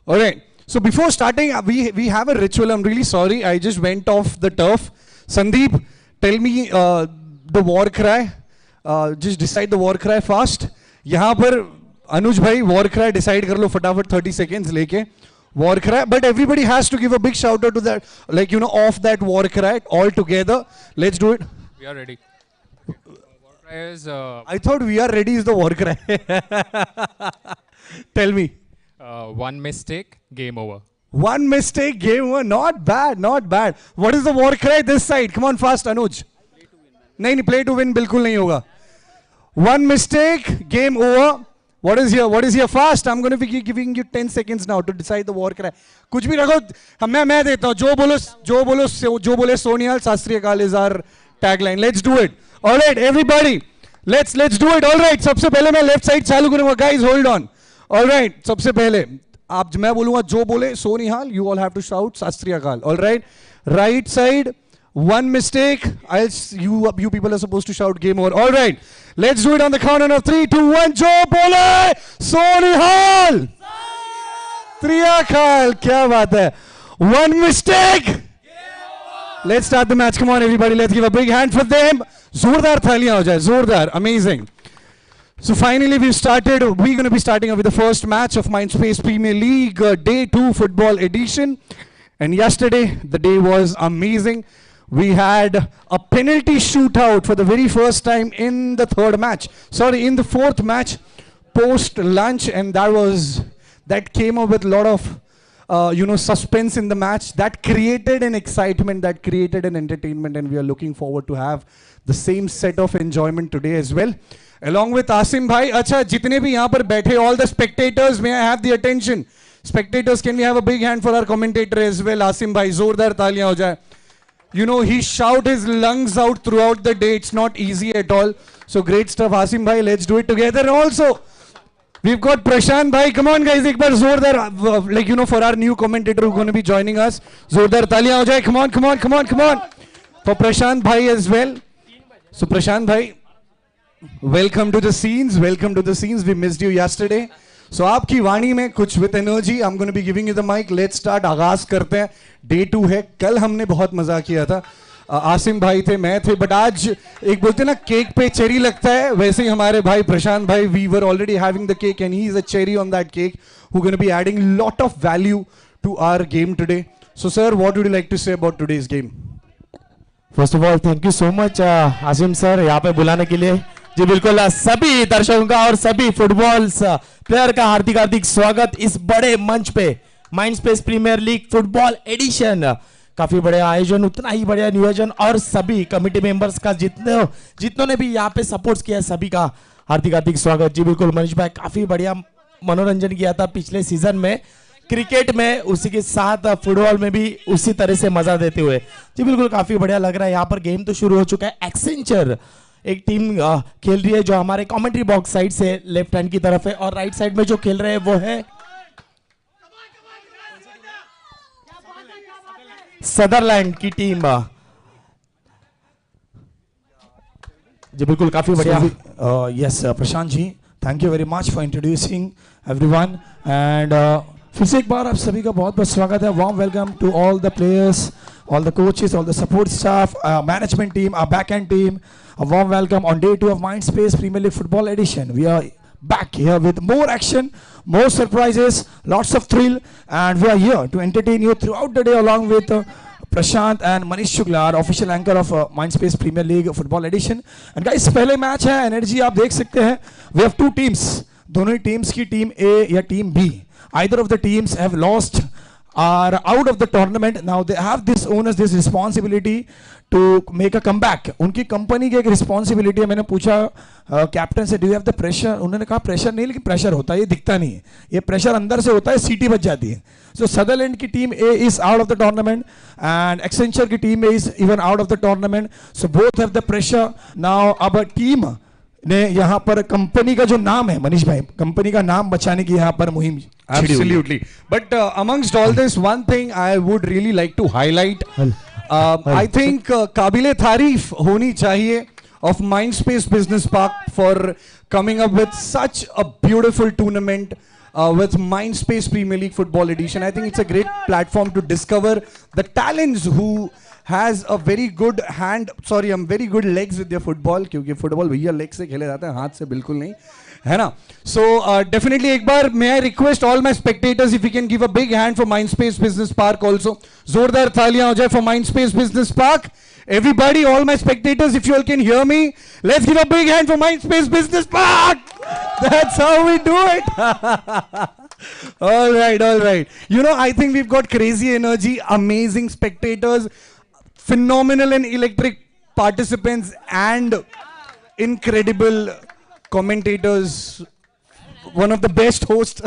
All right. So before starting, we have a ritual. I'm really sorry. I just went off the turf. Sandeep, tell me the war cry. Just decide the war cry fast. यहाँ पर अनुज भाई war cry decide कर लो फटाफट 30 seconds लेके war cry. But everybody has to give a big shout out to that, like you know, off that war cry all together. Let's do it. We are ready. War cry is, I thought we are ready is the war cry. Tell me. one mistake, game over. One mistake, game over. Not bad, not bad. What is the war cry this side? Come on fast, Anuj. नहीं, play to win बिल्कुल नहीं होगा. One mistake, game over. What is here? What is here? Fast. I'm going to be giving you 10 seconds now to decide the war cry. कुछ भी रखो. मैं देता हूँ. जो बोले सोनियाल शास्त्रीय काल is our tagline. Let's do it. All right, everybody. Let's do it. All right. सबसे पहले मैं left side चालू करूँगा. Guys, hold on. All right. सबसे पहले आप मैं बोलूँगा जो बोले सोनिहाल. You all have to shout शास्त्रीय काल. All right. Right side. One mistake. You people are supposed to shout game over. All right. Let's do it on the count of 3, 2, 1. जो बोले सोनिहाल. त्रियाकाल. क्या बात है. One mistake. Let's start the match. Come on, everybody. Let's give a big hand for them. जोरदार थालियां हो जाए. जोरदार. Amazing. So finally we've started. We're going to be starting with the first match of Mindspace Premier League Day 2 Football Edition. And yesterday the day was amazing. We had a penalty shootout for the very first time in the in the fourth match post lunch, and that came up with a lot of suspense in the match. That created an excitement, that created an entertainment, and we are looking forward to have the same set of enjoyment today as well. Along with Asim bhai, अच्छा जितने भी यहाँ पर बैठे, all the spectators, may I have the attention? Spectators, can we have a big hand for our commentator as well? Asim bhai, जोरदार तालियां हो जाए. You know, he shout his lungs out throughout the day. It's not easy at all. So great stuff, Asim bhai. Let's do it together. And also, we've got Prashant bhai. Come on, guys. एक बार जोरदार, like you know, for our new commentator who's going to be joining us. जोरदार तालियां हो जाए. Come on, come on, come on, come on. For Prashant bhai as well. So Prashant bhai, welcome to the scenes. Welcome to the scenes. We missed you yesterday. So आपकी वाणी में कुछ with energy. I'm going to be giving you the mic. Let's start. आगाज करते हैं. Day 2 है. कल हमने बहुत मजा किया था. आसिम भाई थे, मैं थे, but आज एक बोलते ना केक पे चेरी लगता है, वैसे ही हमारे भाई प्रशांत भाई, we were already having the cake and he is a cherry on that cake who going to be adding lot of value to our game today. So sir, what would you like to say about today's game? First of all, thank you so much Asim sir यहाँ पे बुलाने के लिए. जी बिल्कुल, सभी दर्शकों का और सभी फुटबॉल प्लेयर का हार्दिक हार्दिक स्वागत इस बड़े मंच पे. Mindspace premier league football edition, काफी बढ़िया आयोजन, उतना ही बढ़िया नियोजन, और सभी कमेटी मेंबर्स का जितनों ने भी यहाँ पे सपोर्ट किया है, सभी का हार्दिक हार्दिक स्वागत. जी बिल्कुल मनीष भाई, काफी बढ़िया मनोरंजन किया था पिछले सीजन में क्रिकेट में, उसी के साथ फुटबॉल में भी उसी तरह से मजा देते हुए. जी बिल्कुल, काफी बढ़िया लग रहा है. यहाँ पर गेम तो शुरू हो चुका है. एक्सेंचर एक टीम खेल रही है जो हमारे कमेंट्री बॉक्स साइड से लेफ्ट हैंड की तरफ है, और राइट साइड में जो खेल रहे हैं वो है सदरलैंड की टीम. जी बिल्कुल, काफी बढ़िया. Yes Prashant ji, thank you very much for introducing everyone. And फिर से एक बार आप सभी का बहुत बहुत स्वागत है. Warm welcome to all the players, all the coaches, all the support staff, management team, our back-end team. A warm welcome on day 2 of Mindspace Premier League Football Edition. We are back here with more action, more surprises, lots of thrill, and we are here to entertain you throughout the day along with Prashant and Manish Shukla, our official anchor of Mindspace Premier League Football Edition. And guys, पहले match है, energy आप देख सकते हैं. We have 2 teams. दोनों ही teams की team A या team B. Either of the teams have lost, are out of the tournament. Now they have this onus, this responsibility to make a comeback. उनकी company की एक responsibility है. मैंने पूछा captain से, do you have the pressure? उन्होंने कहा pressure नहीं, लेकिन प्रेशर होता है, ये दिखता नहीं है. ये प्रेशर अंदर से होता है, सीटी बच जाती है. सो सदरलैंड की team A is out of the tournament and Accenture की team A is even out of the tournament. So both have the pressure. Now अब टीम ने यहाँ पर कंपनी का जो नाम है, मनीष भाई, कंपनी का नाम बचाने की यहाँ पर मुहिम. Absolutely. But amongst all this, one thing I would really like to highlight, I think काबिले तारीफ होनी चाहिए of Mindspace Business Park for coming up with such a beautiful tournament with Mindspace Premier League Football Edition. I think it's a great platform to discover the talents who has a very good very good legs with their football, क्योंकि football भैया legs से खेले जाते हैं, हाथ से बिल्कुल नहीं, है ना? So definitely एक बार may I request all my spectators if we can give a big hand for Mindspace Business Park also. जोरदार तालियां हो जाए for Mindspace Business Park. Everybody, all my spectators, if you all can hear me, let's give a big hand for Mindspace Business Park. That's how we do it. All right, all right. You know, I think we've got crazy energy, amazing spectators, phenomenal and electric participants, and incredible commentators. One of the best hosts.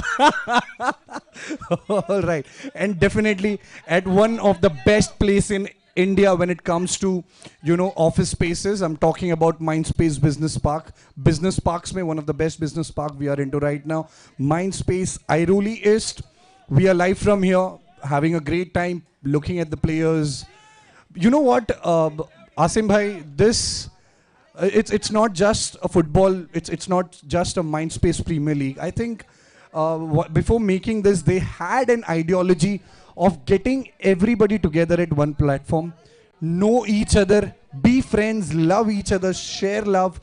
All right. And definitely at one of the best place in India when it comes to, you know, office spaces. I'm talking about Mindspace Business Park. Business Parks mein one of the best business park we are into right now. Mindspace Airoli East. We are live from here, having a great time, looking at the players. You know what, Asim bhai, this, it's not just a football, it's not just a Mindspace Premier League. I think before making this, they had an ideology of getting everybody together at one platform, know each other, be friends, love each other, share love,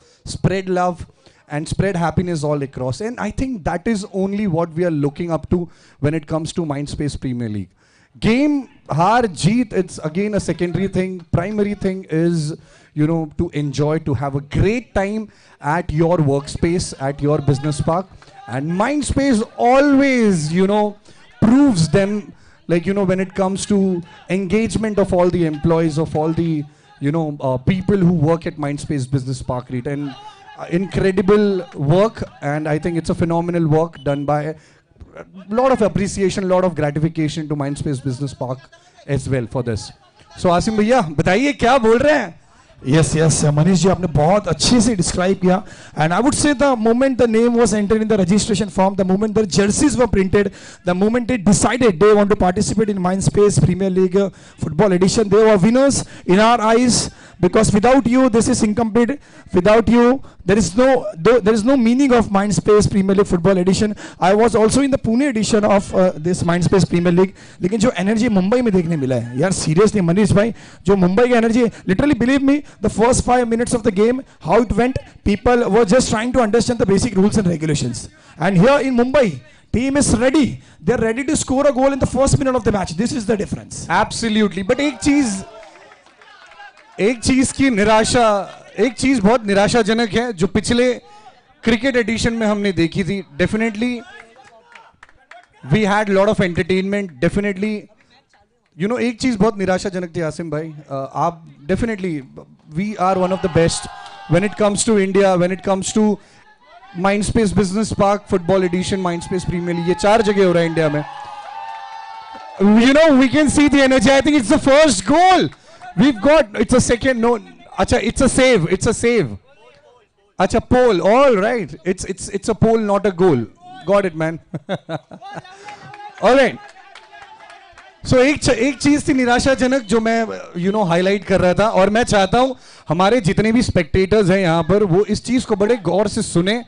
and spread happiness all across. And I think that is only what we are looking up to when it comes to Mindspace Premier League. Game, har, jeet, it's again a secondary thing. Primary thing is, you know, to enjoy, to have a great time at your workspace, at your business park. And Mindspace always, you know, proves them, like, you know, when it comes to engagement of all the employees, of all the, you know, people who work at Mindspace Business Park REIT. And incredible work, and I think it's a phenomenal work done by a lot of appreciation, lot of gratification to Mindspace Business Park as well for this. So Asim भैया बताइए क्या बोल रहे हैं? Yes, yes, Manish ji, आपने बहुत अच्छे से describe किया. And I would say the moment the name was entered in the registration form, the moment the jerseys were printed, the moment they decided they want to participate in Mindspace Premier League Football Edition, they were winners in our eyes, because without you, this is incomplete. Without you, there is no meaning of Mindspace Premier League Football Edition. I was also in the Pune edition of this Mindspace Premier League. लेकिन जो energy Mumbai में देखने मिला है, यार seriously Manish भाई, जो मुंबई की energy, literally believe me, the first 5 minutes of the game, how it went, people were just trying to understand the basic rules and regulations. And here in Mumbai, team is ready. They're ready to score a goal in the first minute of the match. This is the difference. Absolutely. But एक चीज बहुत निराशाजनक है जो पिछले cricket addition में हमने देखी थी. Definitely, we had lot of entertainment. Definitely, you know, एक चीज बहुत निराशाजनक थी आसिम भाई. आप definitely, we are one of the best when it comes to India, when it comes to Mindspace Business Park Football Edition, Mindspace Premier League. ये 4 जगह हो रहा है इंडिया में. You know, we can see the energy. I think it's the first goal. We've got, it's a second, no, acha, it's a save, Acha, pole, all right. It's a pole, not a goal. Got it, man. All right. So एक चीज थी निराशाजनक जो मैं, you know, highlight कर रहा था, और मैं चाहता हूं हमारे जितने भी spectators हैं यहाँ पर वो इस चीज को बड़े गौर से सुने.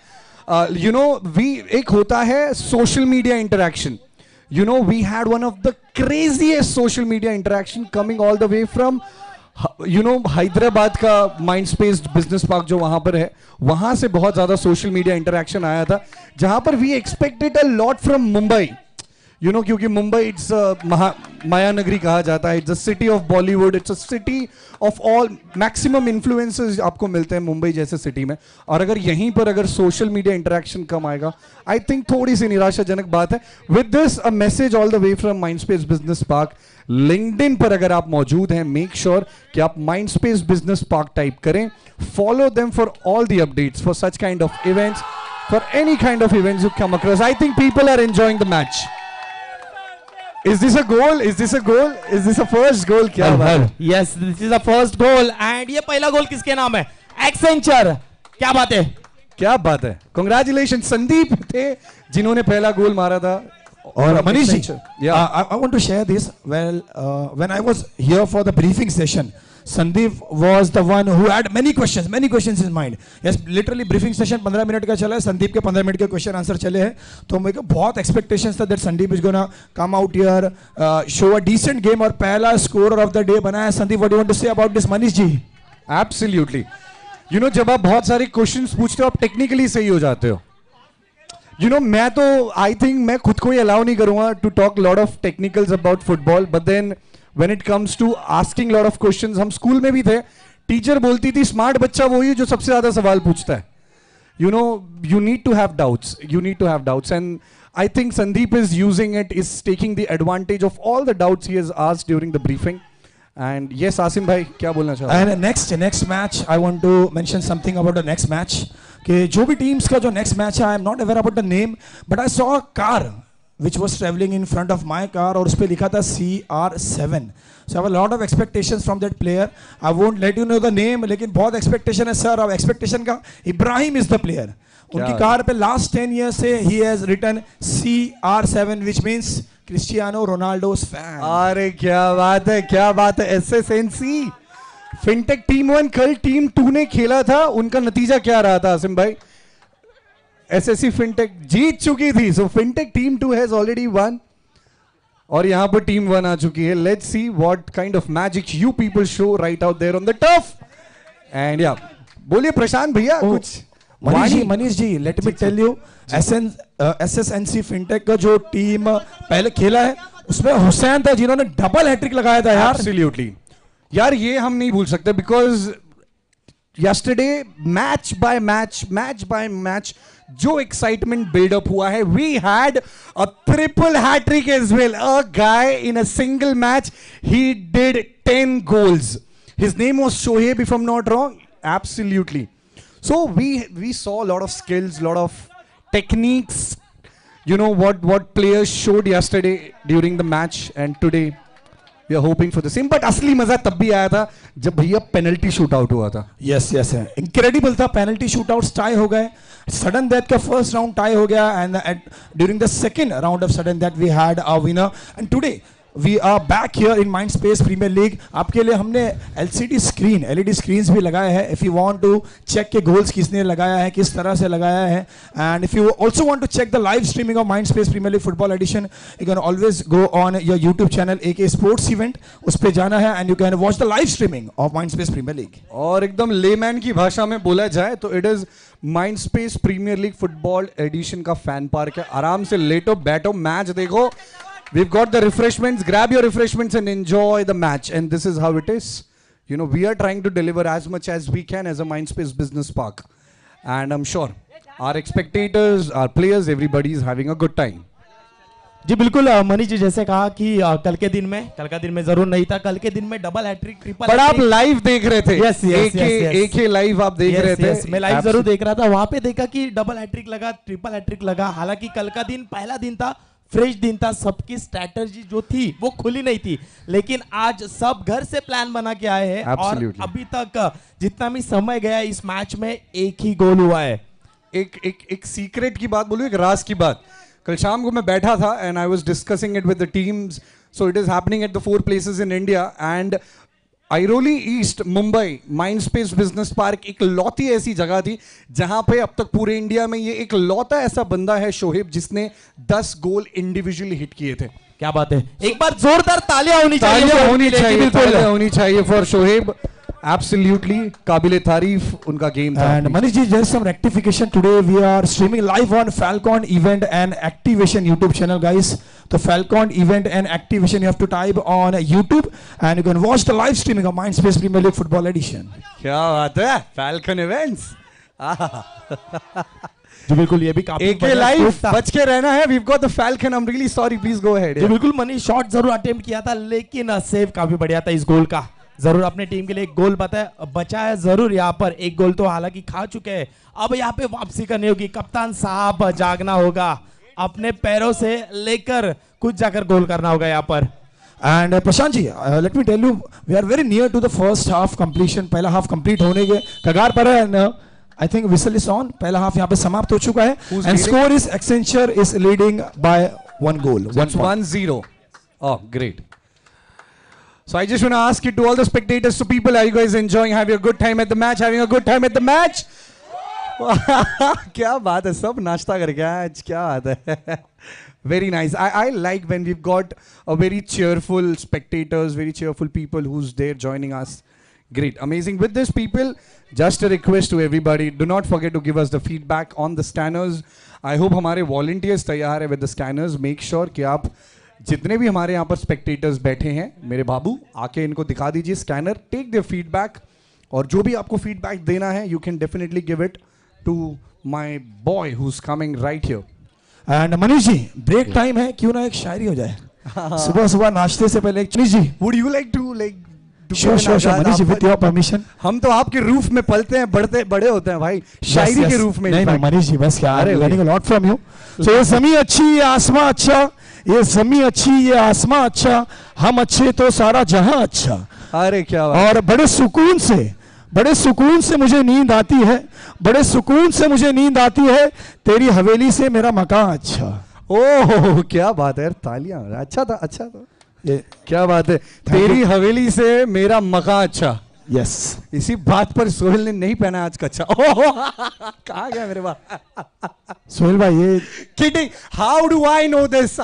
You know, एक होता है social media interaction. You know, we had one of the craziest social media interaction coming all the way from, you know, Hyderabad का Mindspace Business Park जो वहाँ पर है, वहाँ से बहुत ज़्यादा social media interaction आया था, जहाँ पर we expected a lot from Mumbai. You know, क्योंकि मुंबई इट्स माया नगरी कहा जाता है. It's a city of Bollywood. It's a city of all maximum influences आपको मिलते हैं मुंबई जैसे सिटी में. और अगर यहीं पर अगर सोशल मीडिया इंटरेक्शन कम आएगा, आई थिंक थोड़ी सी निराशाजनक बात है. With this a message all the way from Mindspace business park. LinkedIn पर अगर आप मौजूद हैं, मेक श्योर कि आप माइंडस्पेस बिजनेस पार्क टाइप करें. Follow them for all the updates for such kind of events, for any kind of events you come across. I think people are enjoying the match. Is this a goal? Is this a goal? Is this a first goal? क्या बात है? Yes, this is the first goal. And ये पहला गोल किसके नाम है? Accenture. क्या बात है? क्या बात है? Congratulations, संदीप थे जिन्होंने पहला गोल मारा था. और Manish ji, yeah, I want to share this. Well, when I was here for the briefing session, Sandeep was the one who had many questions in his mind. Yes, literally briefing session 15 minute का चला है, संदीप के 15 minute के question answer चले हैं, तो मेरे को बहुत expectations था that Sandeep is gonna come out here, show a decent game और पहला scorer of the day बना है. Sandeep, what do you want to say about this, Manish ji? Absolutely. You know, जब आप बहुत सारे क्वेश्चंस पूछते हो आप टेक्निकली सही हो जाते हो. You know, मैं तो आई थिंक मैं खुद को ही अलाउ नहीं करूंगा to talk lot of technicals about football, but then when it comes to asking lot of questions, हम स्कूल में भी थे, टीचर बोलती थी स्मार्ट बच्चा वही है जो सबसे ज्यादा सवाल पूछता है. You know, you need to have doubts, and I think Sandeep is using it, is taking the advantage of all the doubts he has asked during the briefing. And yes, Asim bhai, क्या बोलना चाहो? And next match, I want to mention something about the next match. कि जो भी teams का जो next match है, I am not aware about the name, but I saw a car which was traveling in front of my car और उस पे लिखा था CR7. So I have a lot of expectations from that player. I won't let you know the name, लेकिन बहुत expectation है sir. अब expectation का Ibrahim is the player. उनकी कार पे last 10 years से he has written CR7, which means Cristiano Ronaldo's fan. अरे क्या बात है. SSNC फिनटेक टीम 1 कल टीम 2 ने खेला था, उनका नतीजा क्या रहा था आसिम भाई? SSC फिनटेक जीत चुकी थी. So fintech team 2 has already won और यहां पर टीम 1 आ चुकी है. Let's see what kind of magic you people show right out there on the turf. And या बोलिए प्रशांत भैया कुछ. Manish ji, let me tell you, SSNC fintech का जो टीम पहले खेला है उसमें हुसैन था जिन्होंने डबल हैट्रिक लगाया था यार. एब्सोल्युटली यार, ये हम नहीं भूल सकते because yesterday match by match जो एक्साइटमेंट बिल्डअप हुआ है, we had a triple hattrick as well. A guy in a single match he did 10 goals. His name was Shoaib if I am not wrong. Absolutely. So we saw a lot of skills, lot of techniques. You know what players showed yesterday during the match, and today we are hoping for the same. But असली मजा तब भी आया था जब भैया penalty shoot out हुआ था. Yes, incredible था. पेनल्टी शूट आउट टाई हो गए. सडन डेथ का फर्स्ट राउंड टाई हो गया, and during the second round of sudden death we had a winner. And today we are back here in Mindspace Premier League. आपके लिए हमने LCD screen, LED screens भी लगाए हैं. If you want to check के goals किसने लगाया है, किस तरह से लगाया है, and if you also want to check the live streaming of Mindspace Premier League Football Edition, you can always go on your YouTube channel AK Sports Event. उस पे जाना है and you can watch the live streaming of Mindspace Premier League. और एकदम layman की भाषा में बोला जाए तो it is Mindspace Premier League Football Edition का फैन पार्क है. आराम से लेटो बैठो, मैच देखो. We've got the refreshments. Grab your refreshments and enjoy the match. And this is how it is. You know, we are trying to deliver as much as we can as a Mindspace Business Park. And I'm sure our spectators, our players, everybody is having a good time. जी बिल्कुल. मनीष जी जैसे कहा कि कल के दिन में जरूर नहीं था. कल के दिन में डबल हैट्रिक, ट्रिपल. पर आप लाइव देख रहे थे. यस, एक लाइव आप देख रहे थे. मैं लाइव जरूर देख रहा था. वहां पे देखा कि डबल हैट्रिक लगा, ट्रिपल हैट्रिक लगा. हालांकि कल का दिन पहला दिन था, फ्रेश दिन था, सबकी स्ट्रैटेजी जो थी वो खुली नहीं थी, लेकिन आज सब घर से प्लान बना के आए हैं. और अभी तक जितना भी समय गया इस मैच में एक ही गोल हुआ है. एक सीक्रेट की बात बोलूं, एक राज की बात. कल शाम को मैं बैठा था and I was discussing it with the teams. So it is happening at the 4 places in India and Airoli east, Mumbai, Mindspace business park एक लौती ऐसी जगह थी जहां पे अब तक पूरे इंडिया में ये एक लौता ऐसा बंदा है शोहेब जिसने 10 गोल इंडिविजुअली हिट किए थे. क्या बात है. एक बार जोरदार तालियां होनी चाहिए फॉर शोहेब. Absolutely, काबिले तारीफ उनका गेम था. And Manish ji, just some rectification. Today we are streaming live on Falcon Event and Activation YouTube channel, guys. The Falcon Event and Activation you have to type on YouTube and you can watch the live streaming of Mindspace Premier League Football Edition. क्या बात है, Falcon Events. जी बिल्कुल, ये भी काफी एक live बच के रहना है. We've got the Falcon. I'm really sorry. Please go ahead. जी बिल्कुल. मनीष शॉट जरूर अटेम्प्ट किया था, लेकिन सेव काफी बढ़िया था इस गोल का. जरूर अपने टीम के लिए एक गोल बचा है जरूर. यहाँ पर एक गोल तो हालांकि खा चुके हैं, अब यहाँ पे वापसी करनी होगी. कप्तान साहब जागना होगा, अपने पैरों से लेकर कुछ जाकर गोल करना होगा यहाँ पर. And Prashant ji, let me tell you, we are very near to the first half completion. पहला हाफ कंप्लीट होने के कगार पर है. And I think whistle is on. पहला हाफ यहाँ पे समाप्त हो चुका है. And score is Accenture is leading by 1 goal. That's 1-0. Oh, great. So I just want to ask you to all the spectators, so people, are you guys enjoying? Having a good time at the match? Having a good time at the match? क्या बात है, सब नाश्ता करके आज, क्या बात है. Very nice. I like when we've got a very cheerful spectators, very cheerful people who's there joining us. Great, amazing. With this, people, just a request to everybody, do not forget to give us the feedback on the scanners. I hope हमारे volunteers तैयार है with the scanners. Make sure कि आप जितने भी हमारे यहाँ पर spectators बैठे हैं, मेरे बाबू आके इनको दिखा दीजिए स्कैनर, take their feedback, और जो भी आपको feedback देना है, you can definitely give it to my boy who's coming right here. And Manish ji, break time है, क्यों ना एक शायरी हो जाए सुबह सुबह नाश्ते से पहले. Manish ji, Would you like to sure Manish ji, with your permission. हम तो आपके रूफ में पलते हैं, बड़े होते हैं भाई, शायरी के रूफ में. नहीं मनीष जी, बस क्या, learning a lot from you. So ये ज़मीं अच्छी, ये आसमां अच्छा, ये ज़मीं अच्छी, ये आसमां अच्छा, हम अच्छे तो सारा जहां अच्छा. अरे क्या बात. और बड़े सुकून से मुझे नींद आती है, बड़े सुकून से मुझे नींद आती है, तेरी हवेली से मेरा मकान अच्छा. ओह क्या बात है, तालियां. अच्छा था. ये क्या बात है, तेरी हवेली से मेरा मकान अच्छा. यस, इसी बात पर सोहेल ने नहीं पहना आज कच्चा. ओह कहाँ गया मेरे बाप. सोहेल भाई, ये kidding. How do I know this.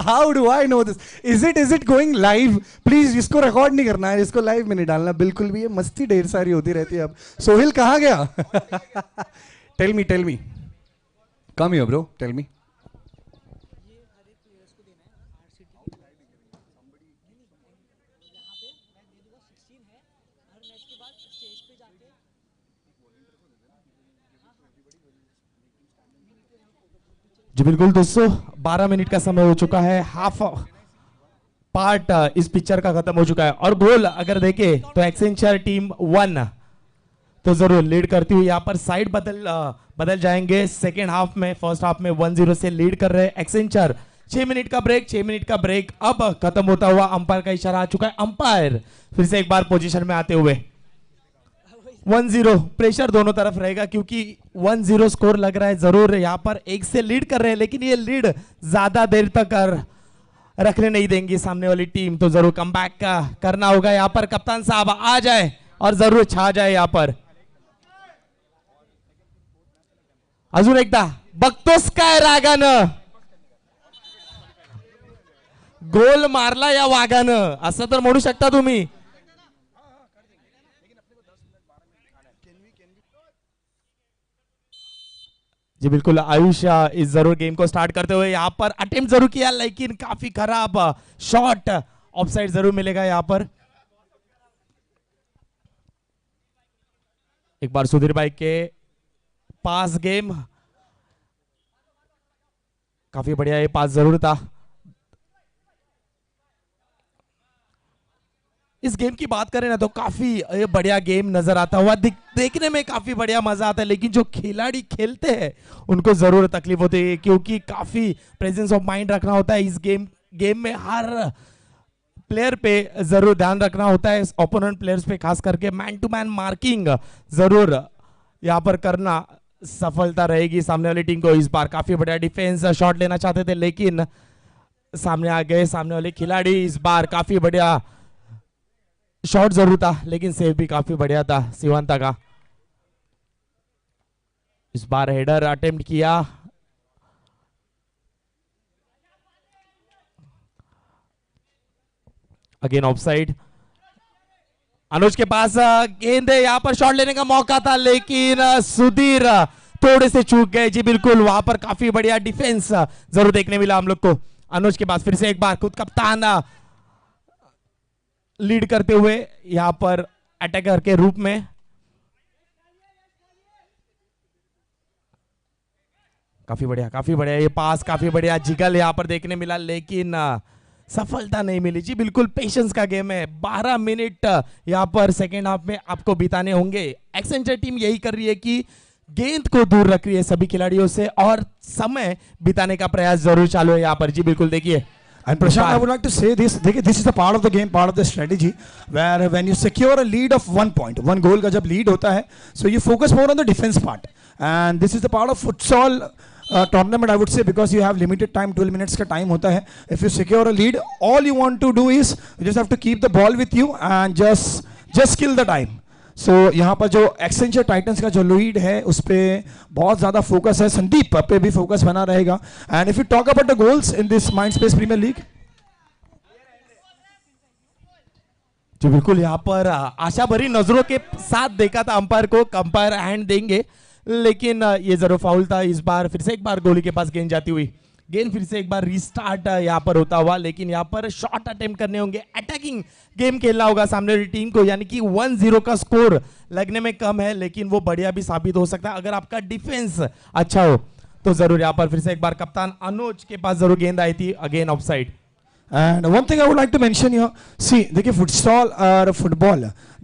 Is it going live? Please इसको रिकॉर्ड नहीं करना है, इसको लाइव में नहीं डालना बिल्कुल भी. ये मस्ती ढेर सारी होती रहती है. अब सोहेल कहाँ गया? Tell me come here bro, tell me. जी बिल्कुल दोस्तों, 12 मिनट का समय हो चुका है. हाफ पार्ट इस पिक्चर का खत्म हो चुका है. और गोल अगर देखे तो एक्सेंचर टीम 1 तो जरूर लीड करती हुई यहाँ पर साइड बदल जाएंगे सेकेंड हाफ में. फर्स्ट हाफ में 1-0 से लीड कर रहे एक्सेंचर. 6 मिनट का ब्रेक अब खत्म होता हुआ अंपायर का इशारा आ चुका है. अंपायर फिर से एक बार पोजीशन में आते हुए 1-0. प्रेशर दोनों तरफ रहेगा क्योंकि 1-0 स्कोर लग रहा है. जरूर यहाँ पर 1 से लीड कर रहे हैं, लेकिन ये लीड ज्यादा देर तक रखने नहीं देंगी सामने वाली टीम. तो जरूर कमबैक करना होगा यहाँ पर. कप्तान साहब आ जाए और जरूर छा जाए यहाँ पर. अजून एकदा बघतोस काय रागानं, गोल मारला या वाघानं, असं तर म्हणू शकता तुम्ही. जी बिल्कुल, आयुष इस जरूर गेम को स्टार्ट करते हुए यहाँ पर अटेम्प्ट जरूर किया, लेकिन काफी खराब शॉट. ऑफसाइड जरूर मिलेगा यहाँ पर. एक बार सुधीर भाई के पास गेम, काफी बढ़िया ये पास जरूर था. इस गेम की बात करें ना तो काफी बढ़िया गेम नजर आता हुआ. देखने में काफी बढ़िया मजा आता है, लेकिन जो खिलाड़ी खेलते हैं उनको जरूर तकलीफ होती है, क्योंकि काफी प्रेजेंस ऑफ माइंड रखना होता है. इस गेम में हर प्लेयर पे जरूर ध्यान रखना होता है. ओपोनेंट प्लेयर्स पे खास करके मैन टू मैन मार्किंग जरूर यहाँ पर करना सफलता रहेगी सामने वाली टीम को. इस बार काफी बढ़िया डिफेंस शॉट लेना चाहते थे, लेकिन सामने आ गए सामने वाले खिलाड़ी. इस बार काफी बढ़िया शॉट जरूर था, लेकिन सेव भी काफी बढ़िया था शिवांता का. इस बार हेडर अटेम्प्ट किया. Again offside. अनुज के पास गेंद है, यहां पर शॉट लेने का मौका था, लेकिन सुधीर थोड़े से चूक गए. जी बिल्कुल, वहां पर काफी बढ़िया डिफेंस जरूर देखने मिला हम लोग को. अनुज के पास फिर से एक बार खुद कप्तान लीड करते हुए यहां पर अटैकर के रूप में. काफी बढ़िया ये पास, काफी बढ़िया जिगल यहां पर देखने मिला, लेकिन सफलता नहीं मिली. जी बिल्कुल, पेशेंस का गेम है. 12 मिनट यहां पर सेकेंड हाफ में आपको बिताने होंगे. एक्सेंचर टीम यही कर रही है कि गेंद को दूर रख रही है सभी खिलाड़ियों से, और समय बिताने का प्रयास जरूर चालू है यहाँ पर. जी बिल्कुल, देखिए. And Prashant, I would like to say this. This is the part of the game, part of the strategy, where when you secure a lead of 1 point, 1 goal का जब lead होता है, so you focus more on the defense part. And this is the part of futsal tournament, I would say, because you have limited time, 12 minutes का time होता है. If you secure a lead, all you want to do is you just have to keep the ball with you and just kill the time. So यहाँ पर जो Accenture Titans का जो lead है उस पे बहुत ज़्यादा फोकस है, संदीप पे भी फोकस बना रहेगा. And if you talk about the goals in this Mindspace Premier League, जी बिल्कुल, यहाँ पर आशा भरी नजरों के साथ देखा था अंपायर को, अंपायर हैंड देंगे, लेकिन ये जरूर फाउल था. इस बार फिर से एक बार गोली के पास गेंद जाती हुई, गेंद फिर से एक बार रिस्टार्ट यहाँ पर होता हुआ, लेकिन यहाँ पर शॉट अटेम्प्ट करने होंगे, अटैकिंग गेम खेलना होगा सामने वाली टीम को. यानी कि 1-0 का स्कोर लगने में कम है, लेकिन वो बढ़िया भी साबित हो सकता है अगर आपका डिफेंस अच्छा हो तो. जरूर यहाँ पर फिर से एक बार कप्तान अनुज के पास जरूर गेंद आई थी, again of side. And one thing I would like to mention here, see, देखिए futsal or football,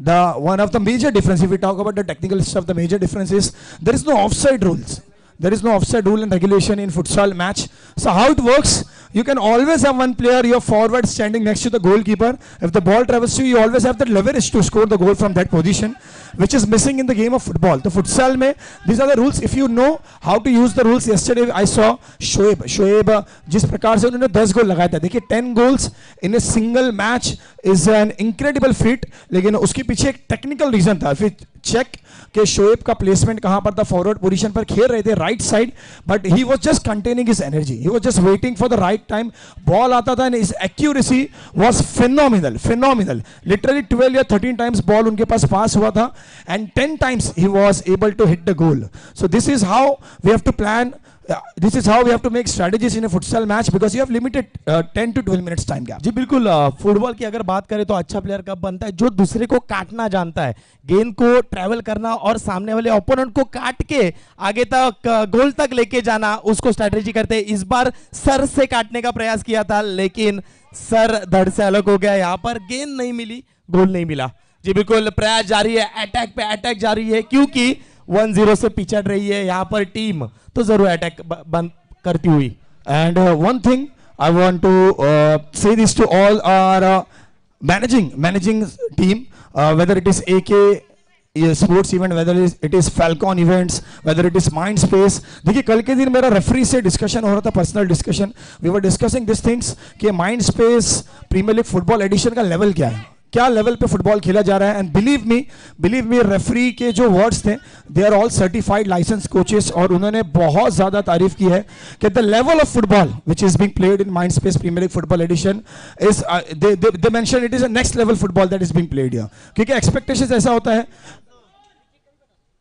the one of the major difference, if we talk about the technical stuff, the major difference is there is no offside rules. There is no offside rule and regulation in futsal match. So how it works, you can always have one player, your forward standing next to the goalkeeper. If the ball travels to you, you always have that leverage to score the goal from that position, which is missing in the game of football. The futsal mein, these are the rules. If you know how to use the rules, yesterday I saw Shoaib जिस प्रकार से उन्होंने 10 गोल लगाया था. देखिए 10 goals in a single match is an incredible feat. लेकिन उसके पीछे एक टेक्निकल रीजन था. फिर चेक कि शोएब का प्लेसमेंट कहां पर था, फॉरवर्ड पोजीशन पर खेल रहे थे, right side, but he was just containing his energy, he was just waiting for the right time. Ball आता था and his accuracy was phenomenal. Literally 12 या 13 टाइम्स बॉल उनके पास हुआ था and 10 times he was able to hit the goal. So this is how we have to plan. This is how we have to make strategies in a futsal match because you have limited 10 to 12 minutes time gap. जी बिल्कुल, football की अगर बात करें तो अच्छा player कब बनता है, जो दूसरे को काटना जानता है, गेंद को ट्रैवल करना और सामने वाले ओपोनेंट को काट के आगे तक गोल तक लेके जाना, उसको स्ट्रेटेजी करते हैं. इस बार सर से काटने का प्रयास किया था, लेकिन सर धड़ से अलग हो गया. यहाँ पर गेंद नहीं मिली, गोल नहीं मिला. जी बिल्कुल, प्रयास जारी है, अटैक पे अटैक जारी है, क्योंकि 1-0 से पिछड़ रही है यहाँ पर टीम, तो जरूर अटैक बंद करती हुई. And one thing I want to say this to all our managing team, whether it is AK sports event, whether it is Falcon events, whether it is Mindspace. देखिए कल के दिन मेरा रेफरी से डिस्कशन हो रहा था, personal discussion. We were discussing this things कि Mindspace premier league football edition का लेवल क्या है, क्या लेवल पे फुटबॉल खेला जा रहा है. एंड बिलीव मी रेफरी के जो वर्ड्स थे, they are all certified licence coaches, और उन्होंने बहुत ज्यादा तारीफ की है कि the level of football which is being played in Mindspace premier league football edition is they mention it is a next level football that is being played here. क्योंकि expectations ऐसा होता है,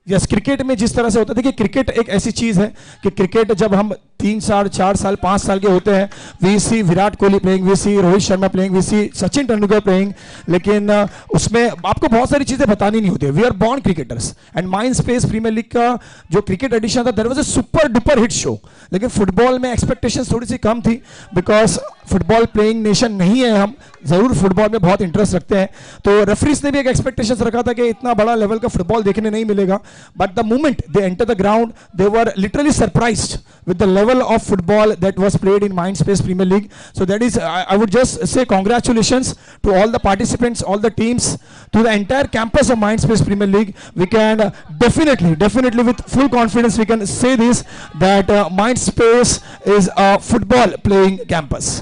यस, क्रिकेट में जिस तरह से होता है. देखिए क्रिकेट एक ऐसी चीज है कि क्रिकेट जब हम 3 साल 4 साल 5 साल के होते हैं, we see Virat Kohli playing, we see Rohit Sharma playing, we see Sachin Tendulkar playing, लेकिन उसमें आपको बहुत सारी चीजें बतानी नहीं होती. We are born cricketers. And Mindspace premier league का जो क्रिकेट एडिशन था, there was a super duper hit show. लेकिन फुटबॉल में एक्सपेक्टेशन थोड़ी सी कम थी, बिकॉज फुटबॉल प्लेइंग नेशन नहीं है हम, जरूर फुटबॉल में बहुत इंटरेस्ट रखते हैं. तो रेफरीज ने भी एक एक्सपेक्टेशन रखा था कि इतना बड़ा लेवल का फुटबॉल देखने नहीं मिलेगा. But the moment they enter the ground, they were literally surprised with the level of football that was played in Mindspace Premier League. So that is, I would just say congratulations to all the participants, all the teams, to the entire campus of Mindspace Premier League. We can definitely with full confidence we can say this, that Mindspace is a football playing campus.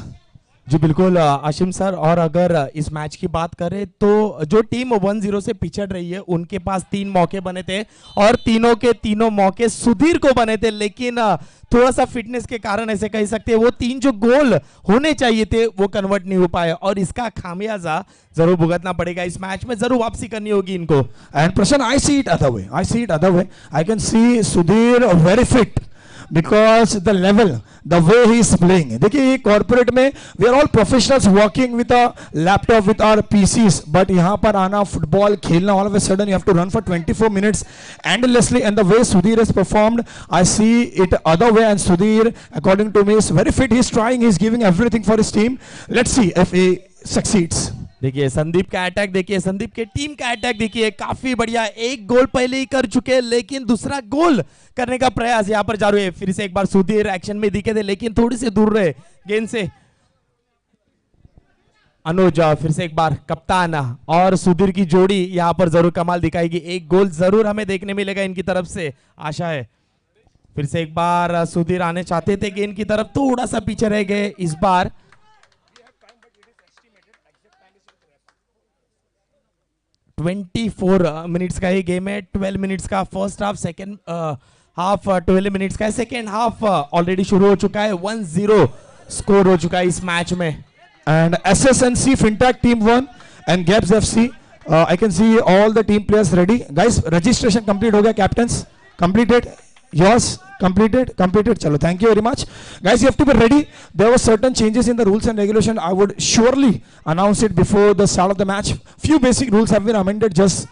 जी बिल्कुल Ashim sir, और अगर इस match की बात करें तो जो team 1-0 से पिछड़ रही है, उनके पास 3 मौके बने थे और तीनों के तीनों मौके सुधीर को बने थे, लेकिन थोड़ा सा फिटनेस के कारण ऐसे कह सकते हैं वो 3 जो गोल होने चाहिए थे वो कन्वर्ट नहीं हो पाए, और इसका खामियाजा जरूर भुगतना पड़ेगा. इस मैच में जरूर वापसी करनी होगी इनको. And Prashant, I see it other way. I can C Sudhir very fit because the level, the way he is playing. देखिए कॉर्पोरेट में we are all professionals working with a laptop with our PCs, but यहाँ पर आना, football खेलना, all of a sudden you have to run for 24 minutes endlessly, and the way Sudhir has performed, I see it other way. And Sudhir, according to me, is very fit. He is trying, he is giving everything for his team. Let's see if he succeeds. देखिए संदीप का attack, देखिए संदीप के team का attack, देखिए काफी बढ़िया. एक गोल पहले ही कर चुके, लेकिन दूसरा गोल करने का प्रयास यहाँ पर जारी है. फिर से एक बार सुधीर एक्शन में दिखे थे, लेकिन थोड़ी सी दूर रहे गेंद से. अनुज फिर से एक बार कप्तान और सुधीर की जोड़ी यहाँ पर जरूर कमाल दिखाएगी. एक गोल जरूर हमें देखने मिलेगा इनकी तरफ से, आशा है. फिर से एक बार सुधीर आने चाहते थे गेंद की तरफ, थोड़ा सा पीछे रह गए इस बार। ट्वेंटी 24 मिनट्स का ये गेम है, 12 मिनट्स का first half, second half 12 minutes का है, सेकेंड हाफ ऑलरेडी शुरू हो चुका है, 1-0 स्कोर हो चुका है इस मैच में। And SSNC Fintech Team 1 and Gabs FC. I can see all the team players ready. Guys, registration complete हो गया. Captains completed. Yours completed. Chalo, thank you very much. Guys, you have to be ready. There were certain changes in the rules and regulation. I would surely announce it before the start of the match. Few basic rules have been amended just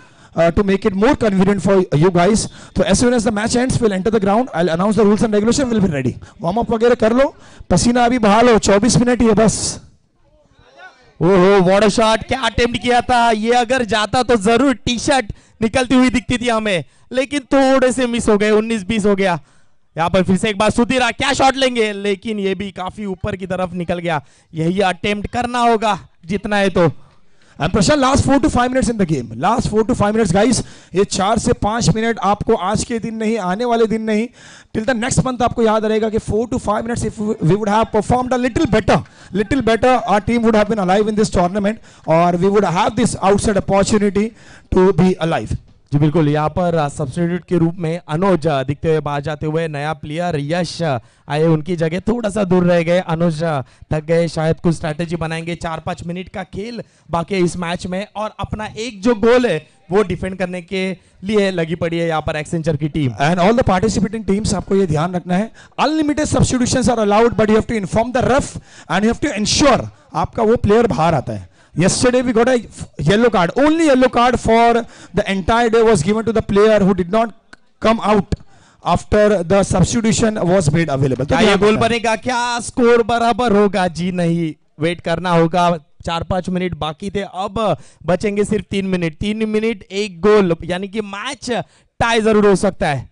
to make it more convenient for you guys. So as soon as the match ends, we'll enter the ground. I'll announce the rules and regulation. We'll be ready. Warm up वगैरह कर लो. पसीना अभी बहा लो. 24 minute ही है बस. ओहो, what a shot! क्या attempt किया था ये, अगर जाता तो जरूर टी शर्ट निकलती हुई दिखती थी हमें, लेकिन थोड़े से मिस हो गए, 19-20 हो गया। यहाँ पर फिर से एक बार सुधीर, क्या शॉट लेंगे, लेकिन ये भी काफी ऊपर की तरफ निकल गया। यही अटेम्प्ट करना होगा जितना है तो। And Prashant, last 4 to 5 minutes in the game. Last 4 to 5 minutes, guys. ये 4 से 5 मिनट आपको आज के दिन नहीं, आने वाले दिन नहीं, till the next month आपको याद रहेगा कि 4 to 5 minutes if we would have performed a little better, our team would have been alive in this tournament, or we would have this outside opportunity to be alive. जी बिल्कुल, यहाँ पर substitute के रूप में अनुज दिखते हुए बाहर जाते हुए, नया प्लेयर यश आए उनकी जगह, थोड़ा सा दूर रह गए, अनुज थक गए, शायद कुछ स्ट्रैटेजी बनाएंगे। 4-5 मिनट का खेल बाकी है इस मैच में, और अपना एक जो गोल है वो डिफेंड करने के लिए लगी पड़ी है यहाँ पर एक्सेंचर की team. And all the participating teams, आपको ये ध्यान रखना है, unlimited substitutions are allowed, but you have to inform the ref and you have to ensure आपका वो प्लेयर बाहर आता है। Yesterday we got a yellow card. Only yellow card for the entire day was given to the player who did not come out after the substitution was made available. क्या ये गोल बनेगा, क्या score बराबर होगा? जी नहीं, वेट करना होगा। 4-5 minute बाकी थे, अब बचेंगे सिर्फ 3 मिनट। 3 मिनट एक गोल, यानी कि मैच टाई जरूर हो सकता है।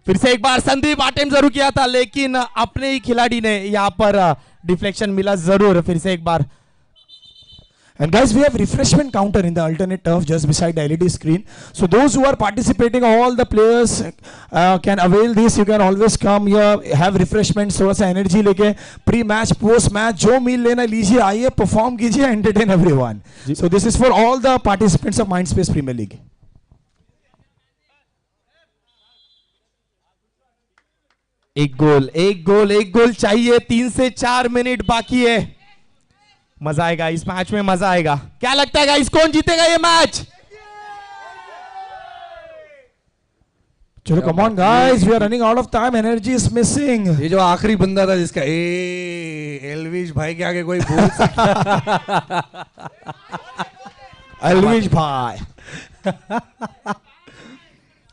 फिर से एक बार संदीप अटेम्प्ट जरूर किया था, लेकिन अपने ही खिलाड़ी ने यहाँ पर डिफ्लेक्शन मिला जरूर। फिर से एक बार, and guys, we have refreshment counter in the alternate turf just beside the LED screen, so those who are participating, all the players can avail this. You can always come here, have refreshment, थोड़ा सा energy लेके pre match post match जो मील लेना लीजिए, आइए perform कीजिए, entertain everyone. So this is for all the participants of Mindspace Premier League. एक गोल चाहिए। 3 से 4 मिनट बाकी है। मजा आएगा इस मैच में, मजा आएगा। क्या लगता है गाइस, कौन जीतेगा ये मैच? चलो come on guys, we are running out of time, energy is missing. ये जो आखिरी बंदा था जिसका एल्विश भाई के आगे कोई बोल सकता। एल्विश भाई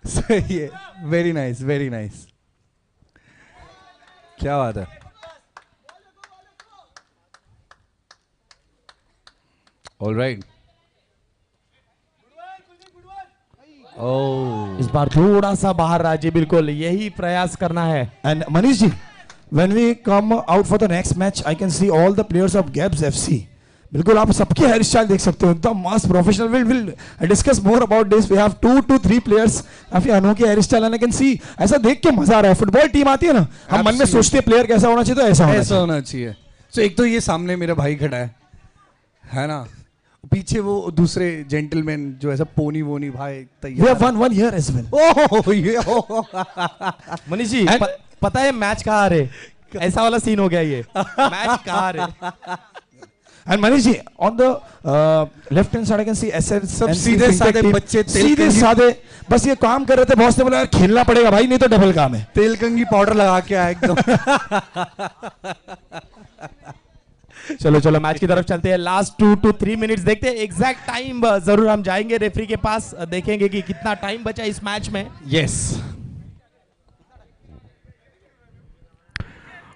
सही है, वेरी नाइस, वेरी नाइस, क्या बात है। ऑल राइट, इस बार थोड़ा सा बाहर रहा जी, बिल्कुल यही प्रयास करना है। And Manish ji, when we come out for the next match, I can see all the players of Gabs FC. बिल्कुल आप सबके हेयर स्टाइल देख सकते हो, एकदम मस्त professional. Will discuss more about this. We have 2 to 3 players, काफी अनोखे hair style, and I can see, ऐसा देख के मजा आ रहा है। फुटबॉल टीम आती है ना, हम मन में सोचते हैं प्लेयर कैसा होना चाहिए, तो ऐसा होना चाहिए। तो एक तो ये सामने मेरा भाई खड़ा है ना, पीछे वो दूसरे जेंटलमैन जो ऐसा पोनी वोनी भाई तैयार। one here as well. ओह ये मनीष जी, पता है मैच कहाँ आ रहे, ऐसा वाला सीन हो गया ये, मैच कहाँ आ रहे। And Manish ji, on the left hand side I can see SF, सब सीधे साधे बच्चे, सीधे साधे बस ये काम कर रहे थे। बॉस ने बोला यार खेलना पड़ेगा भाई, नहीं तो डबल काम है। तेल कंगी पाउडर लगा के आया एकदम। चलो चलो मैच की तरफ चलते हैं। लास्ट 2 to 3 मिनट्स देखते हैं, एग्जैक्ट टाइम जरूर हम जाएंगे रेफरी के पास, देखेंगे कि कितना टाइम बचा इस मैच में। Yes,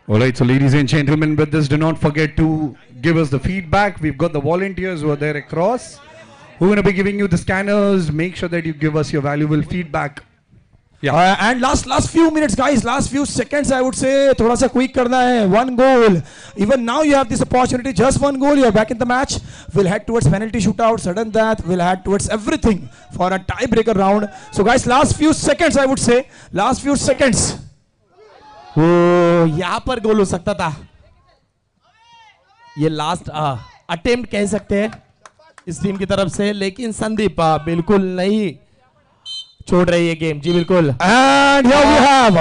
all right, so ladies and gentlemen, with this, do not forget to give us the feedback. We've got the volunteers who are there across, who are going to be giving you the scanners. Make sure that you give us your valuable feedback. And last few minutes, guys, last few seconds, I would say, थोड़ा सा quick करना है. 1 goal. Even now you have this opportunity. Just 1 goal. You are back in the match. We'll head towards penalty shootout. Sudden death. We'll head towards everything for a tiebreaker round. So, guys, last few seconds, I would say, last few seconds. वो यहाँ पर गोल हो सकता था. ये last attempt कह सकते हैं इस टीम की तरफ से, लेकिन संदीप बिल्कुल नहीं छोड़ रही है गेम. जी बिल्कुल. And here we have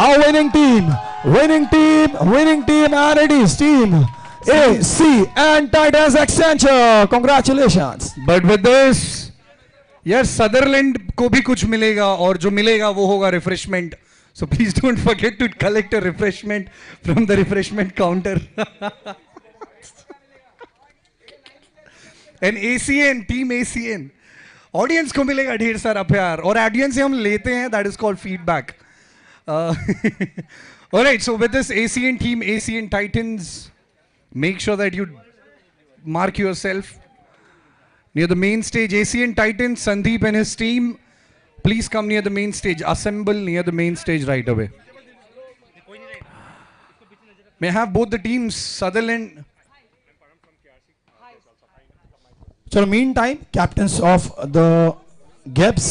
our winning team, and it is team AC and Titans Accenture. Congratulations. But with this, yes, Sutherland को भी कुछ मिलेगा और जो मिलेगा वो होगा refreshment. So please don't forget to collect a refreshment from the refreshment counter. And ACN, team ACN. Audience को मिलेगा ढेर सारा प्यार और ऑडियंस से हम लेते हैं. That is called feedback. Alright, so with this ACN team, ACN Titans, make sure that you mark yourself near the main stage. ACN Titans, Sandeep and his team, please come near the main stage. Assemble near the main stage right away. May I have both the teams, Sutherland. So, meantime, captains of the Gibbs